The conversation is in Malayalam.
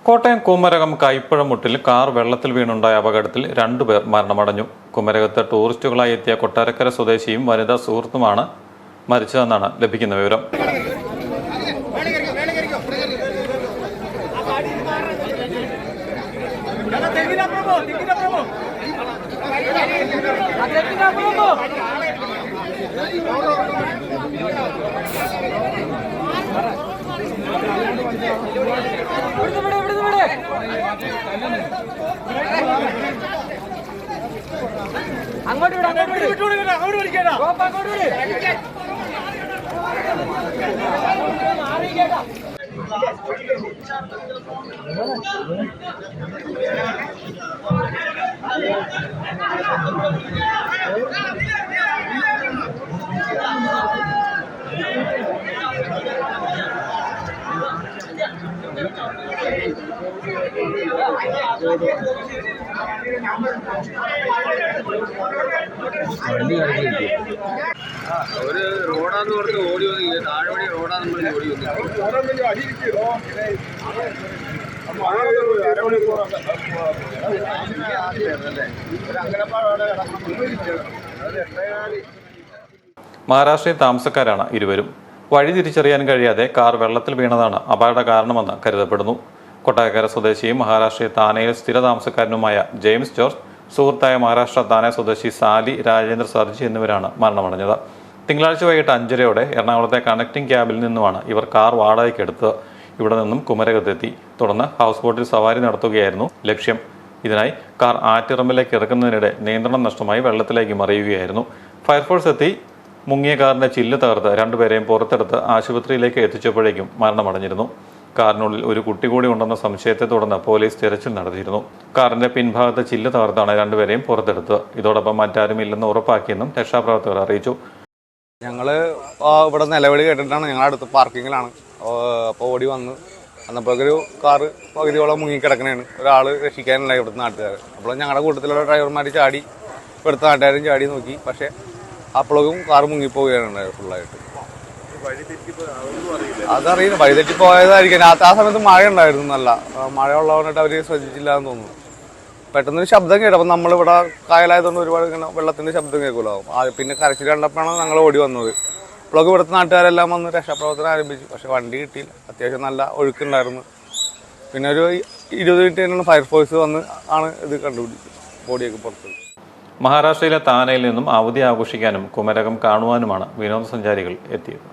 കോട്ടയം കുമരകം കൈപ്പഴമുട്ടിൽ കാർ വെള്ളത്തിൽ വീണുണ്ടായ അപകടത്തിൽ 2 പേർ മരണമടഞ്ഞു. കുമരകത്ത് ടൂറിസ്റ്റുകളായി എത്തിയ കൊട്ടാരക്കര സ്വദേശിയും വനിതാ സുഹൃത്തുമാണ് മരിച്ചതെന്നാണ് ലഭിക്കുന്ന വിവരം. ഒരു റോഡാന്ന് പറഞ്ഞ് ഓടി വന്നു, താഴെ റോഡാന്ന് പറഞ്ഞ് ഓടി വന്നു. മഹാരാഷ്ട്രയിൽ താമസക്കാരാണ് ഇരുവരും. വഴി തിരിച്ചറിയാൻ കഴിയാതെ കാർ വെള്ളത്തിൽ വീണതാണ് അപകട കാരണമെന്ന് കരുതപ്പെടുന്നു. കൊട്ടാരക്കര സ്വദേശിയും മഹാരാഷ്ട്രയിൽ താനെയിൽ സ്ഥിര താമസക്കാരനുമായ ജെയിംസ് ജോർജ്, സുഹൃത്തായ മഹാരാഷ്ട്ര താനെ സ്വദേശി സാലി രാജേന്ദ്ര സർജി എന്നിവരാണ് മരണമടഞ്ഞത്. തിങ്കളാഴ്ച വൈകിട്ട് 5:30 എറണാകുളത്തെ കണക്റ്റിംഗ് ക്യാബിൽ നിന്നുമാണ് ഇവർ കാർ വാടകയ്ക്ക് എടുത്തത്. ഇവിടെ നിന്നും കുമരകത്തെത്തി. തുടർന്ന് ഹൗസ് ബോട്ടിൽ സവാരി നടത്തുകയായിരുന്നു ലക്ഷ്യം. ഇതിനായി കാർ ആറ്റിറമ്പിലേക്ക് ഇറക്കുന്നതിനിടെ നിയന്ത്രണം നഷ്ടമായി വെള്ളത്തിലേക്ക് മറിയുകയായിരുന്നു. ഫയർഫോഴ്സ് എത്തി മുങ്ങിയ കാറിന്റെ ചില്ല് തകർത്ത് 2 പേരെയും പുറത്തെടുത്ത് ആശുപത്രിയിലേക്ക് എത്തിച്ചപ്പോഴേക്കും മരണമടഞ്ഞിരുന്നു. കാറിനുള്ളിൽ ഒരു കുട്ടി കൂടി ഉണ്ടെന്ന സംശയത്തെ തുടർന്ന് പോലീസ് തിരച്ചിൽ നടത്തിയിരുന്നു. കാറിന്റെ പിൻഭാഗത്ത് ചില്ല് തകർത്താണ് 2 പേരെയും പുറത്തെടുത്തത്. ഇതോടൊപ്പം മറ്റാരും ഇല്ലെന്ന് ഉറപ്പാക്കിയെന്നും രക്ഷാപ്രവർത്തകർ അറിയിച്ചു. ഞങ്ങൾ ഇവിടെ നിലവിളി കേട്ടിട്ടാണ്, ഞങ്ങളുടെ അടുത്ത് പാർക്കിങ്ങിലാണ്. അപ്പോൾ ഓടി വന്നപ്പോഴൊരു കാറ് പകുതിയോളം മുങ്ങിക്കിടക്കണേണ്. ഒരാൾ രക്ഷിക്കാനുള്ള ഇവിടുത്തെ നാട്ടുകാർ. അപ്പോൾ ഞങ്ങളുടെ കൂട്ടത്തിലുള്ള ഡ്രൈവർമാർ ചാടി, ഇവിടുത്തെ നാട്ടുകാരും ചാടി നോക്കി. പക്ഷേ അപ്പോഴും കാറ് മുങ്ങിപ്പോവുകയാണ് ഫുള്ളായിട്ട്. അതറിയില്ല, വഴിതെറ്റി പോയതായിരിക്കും. ആ സമയത്ത് മഴ ഉണ്ടായിരുന്നു, നല്ല മഴ ഉള്ളതുകൊണ്ടിട്ട് അവർ ശ്രദ്ധിച്ചില്ല എന്ന് തോന്നുന്നു. പെട്ടെന്നൊരു ശബ്ദം കേട്ടപ്പോൾ നമ്മളിവിടെ കായലായതുകൊണ്ട് ഒരുപാട് ഇങ്ങനെ വെള്ളത്തിൻ്റെ ശബ്ദം കേൾക്കുമല്ലോ. പിന്നെ കരച്ചിൽ കണ്ടപ്പോഴാണ് ഞങ്ങൾ ഓടി വന്നത്. ഇപ്പോഴൊക്കെ ഇവിടുത്തെ നാട്ടുകാരെല്ലാം വന്ന് രക്ഷാപ്രവർത്തനം ആരംഭിച്ചു. പക്ഷെ വണ്ടി കിട്ടിയില്ല. അത്യാവശ്യം നല്ല ഒഴുക്കുണ്ടായിരുന്നു. പിന്നെ ഒരു 20 മിനിറ്റ് കഴിഞ്ഞാണ് ഫയർഫോഴ്സ് വന്ന് ഇത് കണ്ടുപിടിച്ചത്, ബോഡിയൊക്കെ പുറത്ത്. മഹാരാഷ്ട്രയിലെ താനയിൽ നിന്നും അവധി ആഘോഷിക്കാനും കുമരകം കാണുവാനുമാണ് വിനോദസഞ്ചാരികൾ എത്തിയത്.